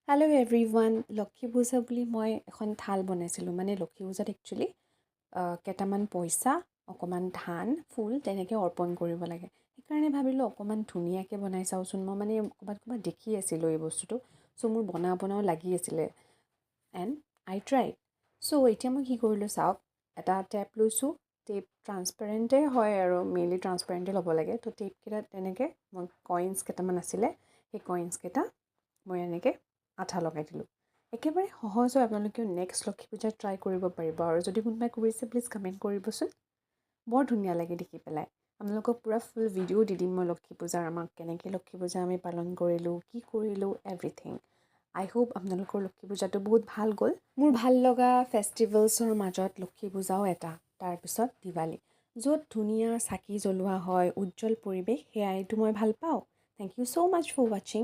hello' everyone Lakshmi পূজা বুলি মই এখন থাল বনাইছিলোঁ মানে লক্ষী পূজাত একচুৱেলি কেইটামান পইচা অকণমান ধান ফুল তেনেকৈ অৰ্পণ কৰিব লাগে সেইকাৰণে ভাবিলোঁ অকণমান ধুনীয়াকৈ বনাই চাওঁচোন মই মানে ক'ৰবাত দেখি আছিলোঁ এই বস্তুটো চ' মোৰ বনাওঁ লাগি আছিলে এণ্ড আই ট্ৰাইড চ' এতিয়া মই কি কৰিলোঁ চাওক এটা টেপ লৈছোঁ টেপ ট্ৰান্সপেৰেণ্টে হয় আৰু মেইনলি ট্ৰান্সপেৰেণ্টে ল'ব লাগে তো টেপকেইটা তেনেকৈ মই কইনছ কেইটামান আছিলে সেই কইনছকেইটা মই এনেকৈ আঠা লগাই দিলোঁ একেবাৰে সহজ হয় আপোনালোকেও নেক্সট লক্ষী পূজাত ট্ৰাই কৰিব পাৰিব আৰু যদি কোনোবাই কৰিছে প্লিজ কমেণ্ট কৰিবচোন বৰ ধুনীয়া লাগে দেখি পেলাই আপোনালোকক পূৰা ফুল ভিডিঅ' দি দিম মই লক্ষী পূজাৰ আমাক কেনেকৈ লক্ষী পূজা আমি পালন কৰিলোঁ কি কৰিলোঁ এভৰিথিং আই হোপ আপোনালোকৰ লক্ষী পূজাটো বহুত ভাল গ'ল মোৰ ভাল লগা ফেষ্টিভেলছৰ মাজত লক্ষী পূজাও এটা তাৰপিছত দিৱালী য'ত ধুনীয়া চাকি জ্বলোৱা হয় উজ্জ্বল পৰিৱেশ সেয়াইতো মই ভাল পাওঁ thank you so' much for ৱাচিং